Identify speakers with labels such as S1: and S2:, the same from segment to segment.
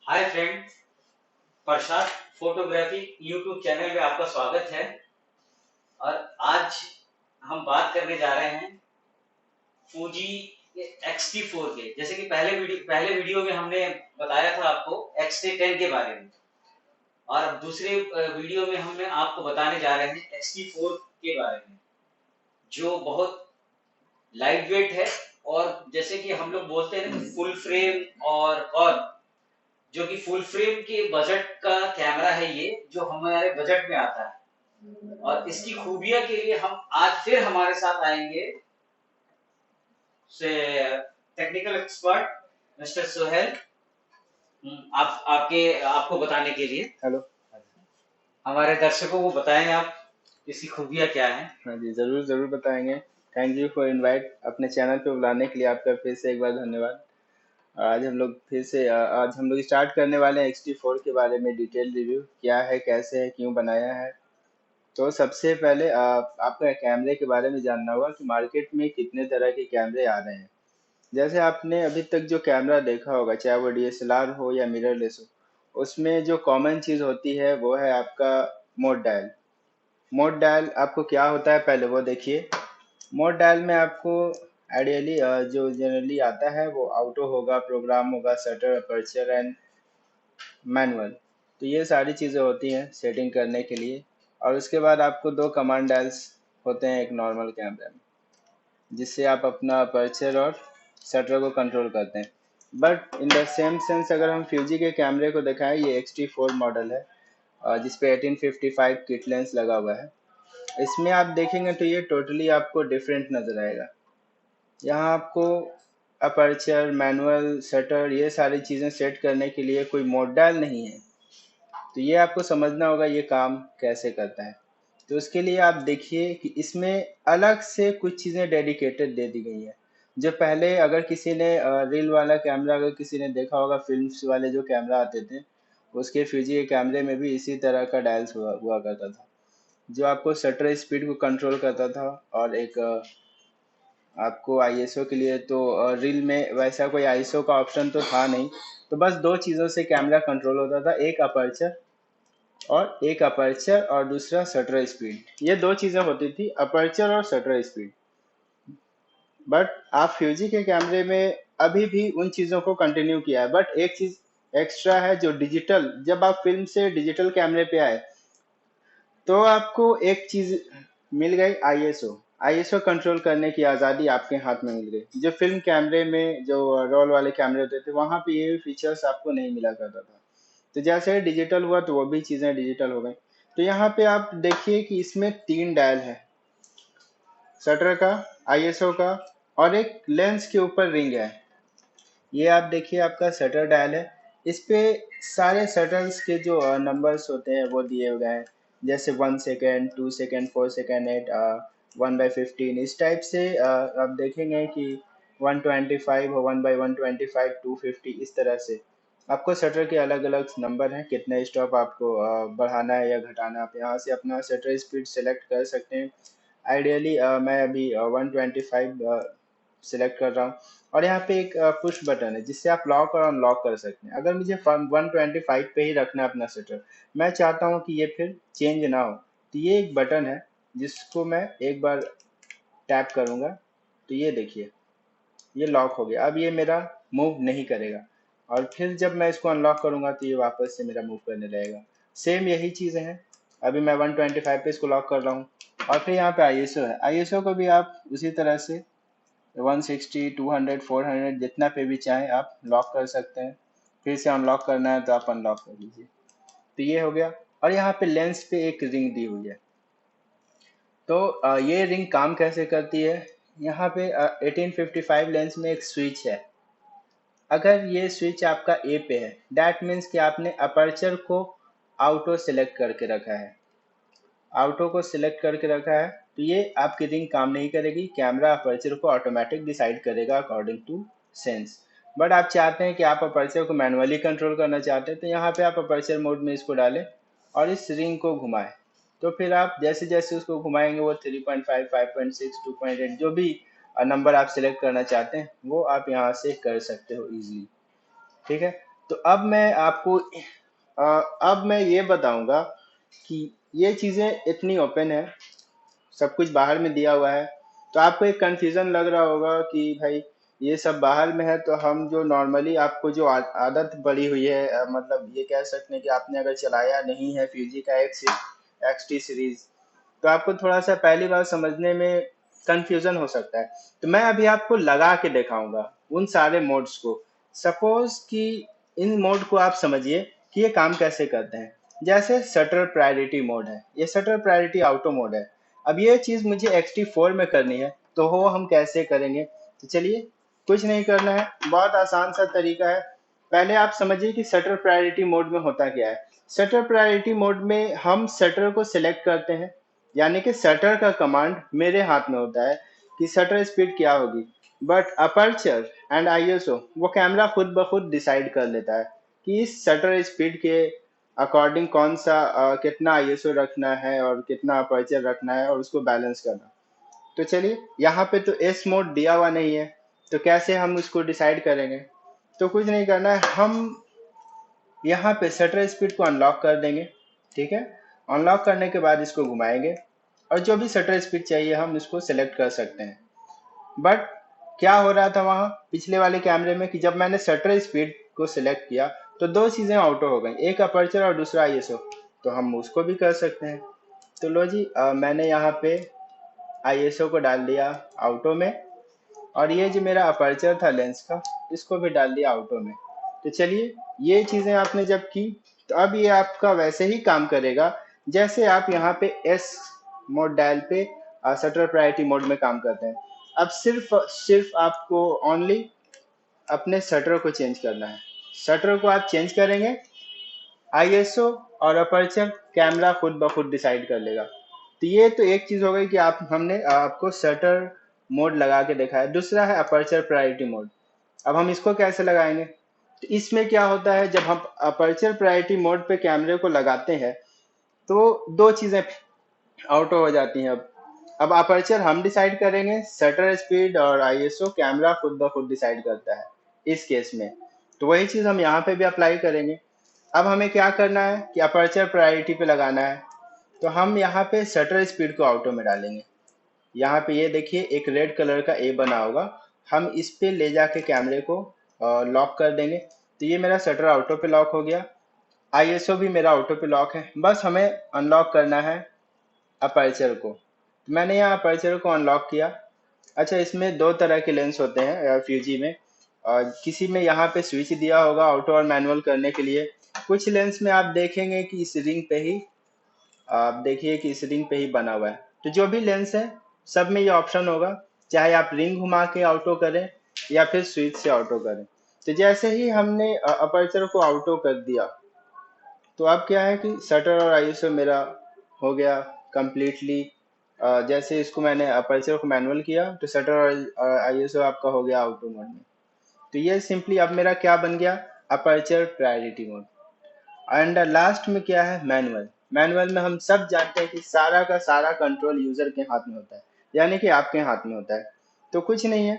S1: Hi friend, प्रसाद photography YouTube channel में आपका स्वागत है। और आज हम बात करने जा रहे हैं फूजी X-T4 के। जैसे कि पहले वीडियो में हमने बताया था आपको X-T10 के बारे में, और अब दूसरे वीडियो में हमने आपको बताने जा रहे हैं X-T4 के बारे में, जो बहुत लाइट वेट है। और जैसे कि हम लोग बोलते हैं ना, फुल फ्रेम और जो कि फुल फ्रेम के बजट का कैमरा है ये, जो हमारे बजट में आता है। और इसकी खूबियां के लिए हम आज फिर हमारे साथ आएंगे से टेक्निकल एक्सपर्ट मिस्टर सोहेल। आप आपके आपको बताने के लिए
S2: हेलो।
S1: हमारे दर्शकों को बताएं आप इसकी खूबियां क्या है।
S2: हाँ जी, ज़रूर ज़रूर बताएंगे। थैंक यू फॉर इनवाइट अपने चैनल पे बुलाने के लिए आपका फिर से एक बार धन्यवाद। आज हम लोग स्टार्ट करने वाले हैं XT4 के बारे में डिटेल रिव्यू, क्या है, कैसे है, क्यों बनाया है। तो सबसे पहले आपका कैमरे के बारे में जानना होगा कि मार्केट में कितने तरह के कैमरे आ रहे हैं। जैसे आपने अभी तक जो कैमरा देखा होगा, चाहे वो DSLR हो या मिररलेस हो, उसमें जो कॉमन चीज़ होती है वो है आपका मोड डायल। मोड डायल आपको क्या होता है पहले वो देखिए। मोड डायल में आपको आइडियली जो जनरली आता है वो ऑटो होगा, प्रोग्राम होगा, शटर, अपर्चर एंड मैनुअल। तो ये सारी चीज़ें होती हैं सेटिंग करने के लिए। और उसके बाद आपको दो कमांड डायल्स होते हैं एक नॉर्मल कैमरे में, जिससे आप अपना अपर्चर और शटर को कंट्रोल करते हैं। But in the same sense अगर हम फ्यूजी के कैमरे को दिखाएं, ये X-T4 मॉडल है जिसपे 1855 किट लेंस लगा हुआ है। इसमें आप देखेंगे तो ये टोटली आपको डिफरेंट नज़र आएगा। यहाँ आपको अपर्चर, मैनुअल, शटर, ये सारी चीज़ें सेट करने के लिए कोई मोड डायल नहीं है। तो ये आपको समझना होगा ये काम कैसे करता है। तो उसके लिए आप देखिए कि इसमें अलग से कुछ चीज़ें डेडिकेटेड दे दी गई है। जो पहले अगर किसी ने रील वाला कैमरा अगर किसी ने देखा होगा, फिल्म्स वाले जो कैमरा आते थे, उसके फ्यूजी के कैमरे में भी इसी तरह का डायल्स हुआ करता था, जो आपको शटर स्पीड को कंट्रोल करता था। और एक आपको आईएसओ के लिए तो रील में वैसा कोई आईएसओ का ऑप्शन तो था नहीं। तो बस दो चीज़ों से कैमरा कंट्रोल होता था, एक अपर्चर और दूसरा शटर स्पीड। ये दो चीज़ें होती थी, अपर्चर और शटर स्पीड। बट आप फ्यूजी के कैमरे में अभी भी उन चीज़ों को कंटिन्यू किया है, बट एक चीज़ एक्स्ट्रा है जो डिजिटल, जब आप फिल्म से डिजिटल कैमरे पे आए तो आपको एक चीज मिल गई, आईएसओ। आईएसओ कंट्रोल करने की आज़ादी आपके हाथ में मिल गई, जो फिल्म कैमरे में जो रोल वाले कैमरे होते थे वहां पे ये फीचर्स आपको नहीं मिला करता था। तो जैसे डिजिटल हुआ तो वो भी चीज़ें डिजिटल हो गई। तो यहाँ पे आप देखिए कि इसमें तीन डायल है, शटर का, आईएसओ का, और एक लेंस के ऊपर रिंग है। ये आप देखिए आपका शटर डायल है। इस पे सारे शटल्स के जो नंबर्स होते हैं वो दिए हुए हैं, जैसे 1 सेकेंड, 2 सेकेंड, 4 सेकेंड, 8, 1/15, इस टाइप से आप देखेंगे कि 125 हो, 1/125, 250, इस तरह से आपको शटर के अलग अलग नंबर हैं। कितने स्टॉप आपको बढ़ाना है या घटाना, आप यहाँ से अपना शटर स्पीड सेलेक्ट कर सकते हैं। आइडियली मैं अभी 125 सिलेक्ट कर रहा हूँ। और यहाँ पे एक पुश बटन है जिससे आप लॉक और अनलॉक कर सकते हैं। अगर मुझे 125 पे ही रखना है अपना शटर, मैं चाहता हूँ कि ये फिर चेंज ना हो, तो ये एक बटन है जिसको मैं एक बार टैप करूँगा तो ये देखिए ये लॉक हो गया। अब ये मेरा मूव नहीं करेगा, और फिर जब मैं इसको अनलॉक करूँगा तो ये वापस से मेरा मूव करने लगेगा। सेम यही चीज़ें हैं। अभी मैं 125 पे इसको लॉक कर रहा हूँ। और फिर यहाँ पे आईएसओ है, आईएसओ को भी आप उसी तरह से 160, 200, 400 जितना पे भी चाहें आप लॉक कर सकते हैं। फिर से अनलॉक करना है तो आप अनलॉक कर लीजिए। तो ये हो गया। और यहाँ पे लेंस पे एक रिंग दी हुई है। तो ये रिंग काम कैसे करती है, यहाँ पे 1855 लेंस में एक स्विच है। अगर ये स्विच आपका ए पे है, दैट मीन्स कि आपने अपर्चर को ऑटो सेलेक्ट करके रखा है। ऑटो को सिलेक्ट करके रखा है तो ये आपकी रिंग काम नहीं करेगी, कैमरा अपर्चर को ऑटोमेटिक डिसाइड करेगा अकॉर्डिंग टू सेंस। बट आप चाहते हैं कि आप अपर्चर को मैनुअली कंट्रोल करना चाहते हैं, तो यहाँ पे आप अपर्चर मोड में इसको डालें और इस रिंग को घुमाएं। तो फिर आप जैसे जैसे उसको घुमाएंगे वो 3.5, 5.6, 2.8 जो भी नंबर आप सिलेक्ट करना चाहते हैं वो आप यहाँ से कर सकते हो इजीली। ठीक है। तो अब मैं आपको अब मैं ये बताऊंगा कि ये चीजें इतनी ओपन है, सब कुछ बाहर में दिया हुआ है। तो आपको एक कंफ्यूजन लग रहा होगा कि भाई ये सब बाहर में है, तो हम जो नॉर्मली आपको जो आदत पड़ी हुई है, मतलब ये कह सकते हैं कि आपने अगर चलाया नहीं है फ्यूजी का एक्स टी सीरीज, तो आपको थोड़ा सा पहली बार समझने में कंफ्यूजन हो सकता है। तो मैं अभी आपको लगा के दिखाऊंगा उन सारे मोड्स को। सपोज कि इन मोड को आप समझिए कि ये काम कैसे करते हैं। जैसे शटर प्रायोरिटी मोड है, ये शटर प्रायोरिटी ऑटो मोड है। अब ये चीज मुझे XT4 में करनी है, तो वो हम कैसे करेंगे? तो चलिए, कुछ नहीं करना है, बहुत आसान सा तरीका है। पहले आप समझिए कि शटर प्रायोरिटी मोड में होता क्या है। शटर प्रायोरिटी मोड में हम शटर को सिलेक्ट करते हैं, यानी कि शटर का कमांड मेरे हाथ में होता है कि शटर स्पीड क्या होगी। बट अपर्चर एंड आईएसओ वो कैमरा खुद ब खुद डिसाइड कर लेता है कि इस शटर स्पीड के अकॉर्डिंग कौन सा कितना आईएसओ रखना है और कितना अपर्चर रखना है और उसको बैलेंस करना। तो चलिए, यहाँ पे तो एस मोड दिया हुआ नहीं है, तो कैसे हम उसको डिसाइड करेंगे? तो कुछ नहीं करना है, हम यहाँ पे शटर स्पीड को अनलॉक कर देंगे। ठीक है, अनलॉक करने के बाद इसको घुमाएंगे और जो भी शटर स्पीड चाहिए हम इसको सिलेक्ट कर सकते हैं। बट क्या हो रहा था वहाँ पिछले वाले कैमरे में कि जब मैंने शटर स्पीड को सिलेक्ट किया तो दो चीजें ऑटो हो गई, एक अपर्चर और दूसरा आईएसओ। तो हम उसको भी कर सकते हैं। तो लो जी, मैंने यहाँ पे आईएसओ को डाल दिया ऑटो में, और ये जो मेरा अपर्चर था लेंस का, इसको भी डाल दिया ऑटो में। तो चलिए, ये चीजें आपने जब की, तो अब ये आपका वैसे ही काम करेगा जैसे आप यहाँ पे एस मोड डायल पे शटर प्रायोरिटी मोड में काम करते हैं। अब सिर्फ सिर्फ आपको ओनली अपने शटर को चेंज करना है। शटर को आप चेंज करेंगे, आईएसओ और अपर्चर कैमरा खुद ब खुद डिसाइड कर लेगा। तो ये तो एक चीज हो गई कि आप हमने आपको शटर मोड लगा के देखा है। दूसरा है अपर्चर प्रायोरिटी मोड। अब हम इसको कैसे लगाएंगे? तो इसमें क्या होता है, जब हम अपर्चर प्रायोरिटी मोड पे कैमरे को लगाते हैं तो दो चीजें ऑटो हो जाती हैं। अब अपर्चर हम डिसाइड करेंगे, शटर स्पीड और आईएसओ कैमरा खुद ब खुद डिसाइड करता है इस केस में। तो वही चीज हम यहाँ पे भी अप्लाई करेंगे। अब हमें क्या करना है कि अपर्चर प्रायोरिटी पे लगाना है, तो हम यहाँ पे शटर स्पीड को ऑटो में डालेंगे। यहाँ पे ये देखिए एक रेड कलर का ए बना होगा, हम इस पे ले जाके कैमरे को लॉक कर देंगे। तो ये मेरा शटर ऑटो पे लॉक हो गया, आईएसओ भी मेरा ऑटो पे लॉक है। बस हमें अनलॉक करना है अपर्चर को। तो मैंने यहाँ अपर्चर को अनलॉक किया। अच्छा, इसमें दो तरह के लेंस होते हैं फ्यूजी में, और किसी में यहाँ पे स्विच दिया होगा ऑटो और मैनुअल करने के लिए। कुछ लेंस में आप देखेंगे कि इस रिंग पे ही, आप देखिए कि इस रिंग पे ही बना हुआ है। तो जो भी लेंस है सब में ये ऑप्शन होगा, चाहे आप रिंग घुमा के ऑटो करें या फिर स्विच से ऑटो करें। तो जैसे ही हमने अपर्चर को ऑटो कर दिया, तो अब क्या है कि शटर और आईएसओ मेरा हो गया कंप्लीटली। जैसे इसको मैंने अपर्चर को मैनुअल किया तो शटर और आईएसओ आपका हो गया ऑटो मोड में। तो ये सिंपली अब मेरा क्या बन गया, aperture priority mode. And last में क्या है, मैनुअल। मैनुअल में हम सब जानते हैं कि सारा का सारा कंट्रोल यूजर के हाथ में होता है, यानी कि आपके हाथ में होता है। तो कुछ नहीं है,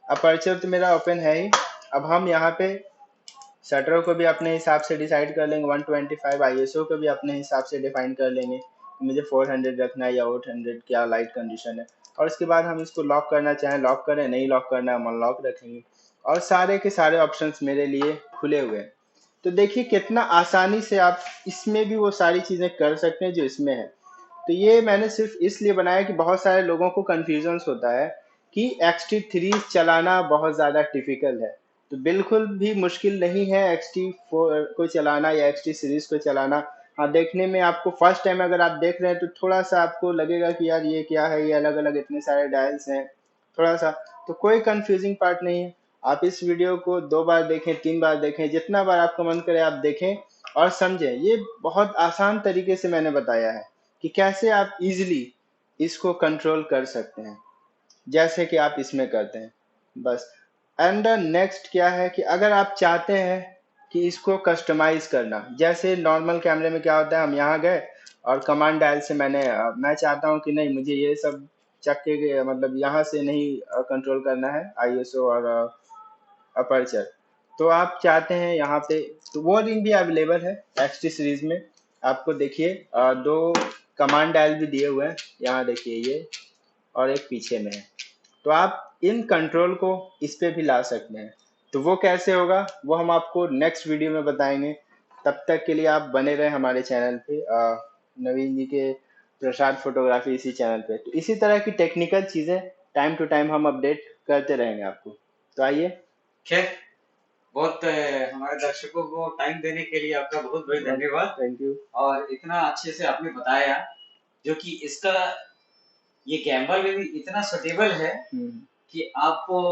S2: अपर्चर तो मेरा ओपन है ही। अब हम यहाँ पे शटर को भी अपने हिसाब से डिसाइड कर लेंगे, 125 आईएसओ को भी अपने हिसाब से डिफाइन कर लेंगे, मुझे 400 रखना है या 800, क्या लाइट कंडीशन है। और उसके बाद हम इसको लॉक करना चाहें लॉक करें, नहीं लॉक करना है हम अनलॉक रखेंगे। और सारे के सारे ऑप्शंस मेरे लिए खुले हुए हैं। तो देखिए कितना आसानी से आप इसमें भी वो सारी चीजें कर सकते हैं जो इसमें है। तो ये मैंने सिर्फ इसलिए बनाया कि बहुत सारे लोगों को कन्फ्यूजन होता है कि XT3 चलाना बहुत ज़्यादा टिपिकल है। तो बिल्कुल भी मुश्किल नहीं है XT4 को चलाना या XT सीरीज को चलाना। हाँ, देखने में आपको फर्स्ट टाइम अगर आप देख रहे हैं तो थोड़ा सा आपको लगेगा कि यार ये क्या है, ये अलग अलग इतने सारे डायल्स हैं, थोड़ा सा। तो कोई कंफ्यूजिंग पार्ट नहीं है। आप इस वीडियो को 2 बार देखें, 3 बार देखें, जितना बार आपका मन करे आप देखें और समझें। ये बहुत आसान तरीके से मैंने बताया है कि कैसे आप इजीली इसको कंट्रोल कर सकते हैं, जैसे कि आप इसमें करते हैं बस। एंड नेक्स्ट क्या है कि अगर आप चाहते हैं कि इसको कस्टमाइज करना, जैसे नॉर्मल कैमरे में क्या होता है, हम यहाँ गए और कमांड डायल से मैं चाहता हूँ कि नहीं, मुझे ये सब चक्के के मतलब यहाँ से नहीं कंट्रोल करना है आईएसओ और अपर्चर। तो आप चाहते हैं यहाँ पे, तो वो रिंग भी अवेलेबल है XT सीरीज में। आपको देखिए दो कमांड डायल भी दिए हुए हैं, यहाँ देखिए ये, और एक पीछे में है। तो आप इन कंट्रोल को इस पे भी ला सकते हैं। तो वो कैसे होगा वो हम आपको नेक्स्ट वीडियो में बताएंगे। तब तक के लिए आप बने रहें हमारे चैनल पे, नवीन जी के प्रसाद फोटोग्राफी इसी चैनल पे। तो इसी तरह की टेक्निकल चीज़ें टाइम टू टाइम हम अपडेट करते रहेंगे आपको। तो आइए।
S1: खैर, बहुत हमारे दर्शकों को टाइम देने के लिए आपका बहुत बहुत धन्यवाद।
S2: Thank you.
S1: और इतना अच्छे से आपने बताया, जो कि इसका ये गैम्बल में भी इतना सुटेबल है कि आपको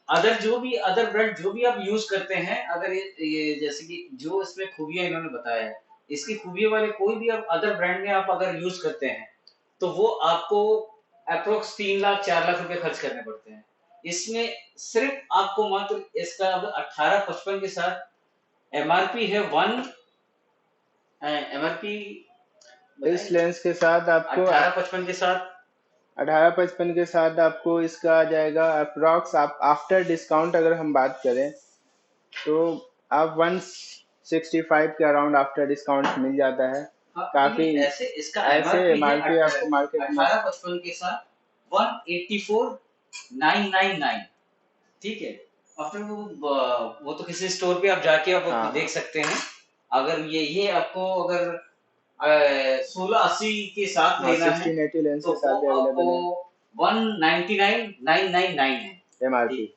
S1: अदर जो भी अदर ब्रांड जो भी आप यूज करते हैं, अगर ये जैसे कि जो इसमें खूबियां इन्होंने बताया है, इसकी खूबियों वाले कोई भी आप अदर ब्रांड में आप अगर यूज करते हैं तो वो आपको अप्रोक्स 3 लाख 4 लाख रुपए खर्च करने पड़ते हैं। इसमें सिर्फ आपको मात्र इसका अब 1855 के साथ एमआरपी है एमआरपी
S2: इस लेंस के साथ आपको
S1: 1855 के साथ
S2: 1855 के साथ आपको इसका आ जाएगा अप्रोक्स, आप आफ्टर डिस्काउंट अगर हम बात करें तो आप 165 के अराउंड आफ्टर डिस्काउंट मिल जाता है। काफी
S1: ऐसे इसका
S2: ऐसे एमआरपी आपको मार्केट में
S1: 1855 के साथ 184,999, ठीक है। और फिर वो तो किसी स्टोर पे आप जाके आप
S2: हाँ,
S1: देख सकते हैं। अगर ये आपको अगर 1680 के साथ लेना है
S2: 1680 लेंस
S1: तो
S2: के साथ भी
S1: वो
S2: अवेलेबल
S1: आपको
S2: है।
S1: 199,999 है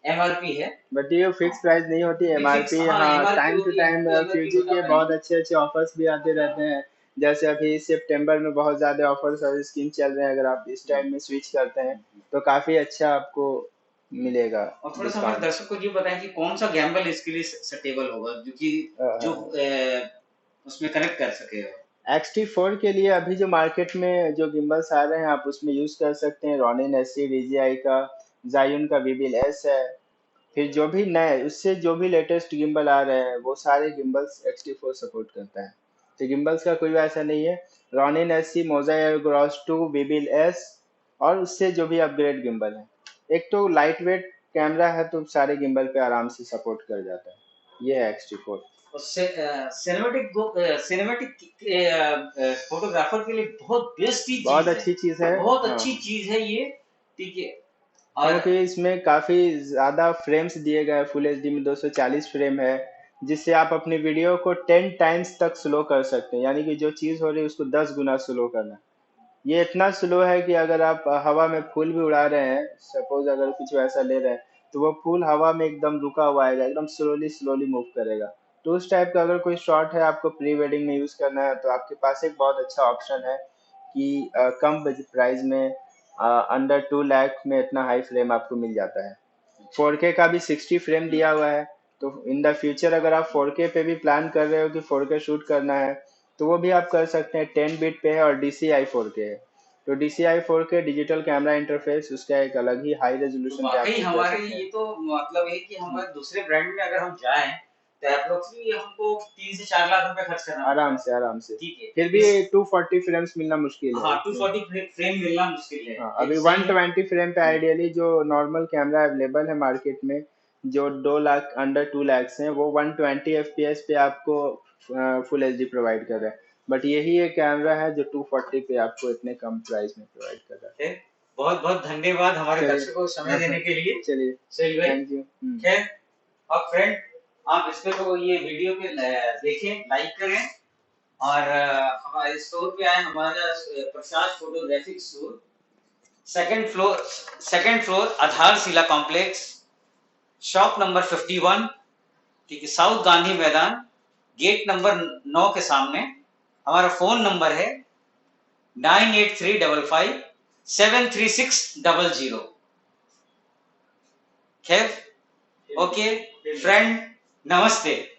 S2: एमआरपी
S1: है।
S2: बट ये फिक्स प्राइस नहीं होती है एमआरपी। हाँ, टाइम टू टाइम फ्यूजी के बहुत अच्छे अच्छे ऑफर्स भी आते रहते हैं। जैसे अभी सितंबर में बहुत ज्यादा ऑफर्स और स्कीम चल रहे हैं, अगर आप इस टाइम में स्विच करते हैं तो काफी अच्छा आपको मिलेगा।
S1: और थोड़ा सा हमारे दर्शकों को ये बताएं कि कौन सा गैम्बल इसके लिए सटेबल होगा, जो कि जो उसमें कनेक्ट कर सके।
S2: XT4 के लिए अभी जो मार्केट में जो गिम्बल्स आ रहे हैं आप उसमें यूज कर सकते हैं रोनिन SC, DJI का, जायुन का VBL S है। फिर जो भी नए उससे जो भी लेटेस्ट गिम्बल आ रहे हैं वो सारे गिम्बल्स XT4 सपोर्ट करता है। तो गिम्बल्स का कोई ऐसा नहीं है। रोनिन SC, मोजा एयरग्रॉस 2, VBL S और उससे जो भी अपग्रेड गिम्बल है। एक तो लाइट वेट कैमरा है तो सारे गिम्बल पे आराम से सपोर्ट कर जाता है। ये है XT4।
S1: सिनेमेटिक फोटोग्राफर के लिए बहुत बेस्ट चीज
S2: बहुत अच्छी चीज है,
S1: बहुत अच्छी चीज है ये, ठीक है।
S2: क्योंकि इसमें काफी ज्यादा फ्रेम्स दिए गए हैं। फुल एचडी में 240 फ्रेम है, जिससे आप अपनी वीडियो को 10 टाइम्स तक स्लो कर सकते हैं। यानी कि जो चीज हो रही है उसको 10 गुना स्लो करना। ये इतना स्लो है कि अगर आप हवा में फूल भी उड़ा रहे हैं, सपोज अगर कुछ वैसा ले रहे हैं, तो वो फूल हवा में एकदम रुका हुआ आएगा, एकदम स्लोली स्लोली मूव करेगा। तो उस टाइप का अगर कोई शॉट है आपको प्री वेडिंग में यूज करना है तो आपके पास एक बहुत अच्छा ऑप्शन है कि कम प्राइस में अंडर 2 लाख में इतना हाई फ्रेम आपको मिल जाता है। 4K का भी 60 फ्रेम दिया हुआ है। तो इन द फ्यूचर अगर आप 4K पे भी प्लान कर रहे हो कि 4K शूट करना है तो वो भी आप कर सकते हैं। 10 बिट पे है और DCI 4K है। तो DCI 4K digital camera interface उसका एक अलग ही हाई रेजोल्यूशन पे
S1: वाकई
S2: आप
S1: हमारे ये तो मतलब है कि हमारे दूसरे ब्रांड में अगर हम जाएं तो अप्रोक्सीमेटली हमको 3 से 4 लाख रुपए खर्च करना
S2: आराम से
S1: ठीक है।
S2: फिर भी 240 फ्रेम्स मिलना मुश्किल है।
S1: हाँ, 240 फ्रेम मिलना मुश्किल है।
S2: हाँ, अभी 120 फ्रेम पे आइडियली जो नॉर्मल कैमरा अवेलेबल है मार्केट में, जो 2 लाख अंडर 2 लाख हैं, वो 120 FPS पे आपको फुल एचडी प्रोवाइड कर रहा है। बट यही एक कैमरा है जो 240 पे आपको इतने कम प्राइस में प्रोवाइड कर रहा है।
S1: बहुत बहुत धन्यवाद हमारे दर्शकों को समय देने के लिए।
S2: चलिए, थैंक यू।
S1: खैर, और फ्रेंड, आप इस पे तो ये वीडियो पे देखें, लाइक करें और हमारे स्टोर पे आए, हमारा प्रसाद फोटोग्राफिक स्टोर, सेकंड फ्लोर आधार शिला कॉम्प्लेक्स, शॉप नंबर 51, ठीक है, साउथ गांधी मैदान, गेट नंबर 9 के सामने। हमारा फोन नंबर है 9835573600। खैर, ओके फ्रेंड, नमस्ते।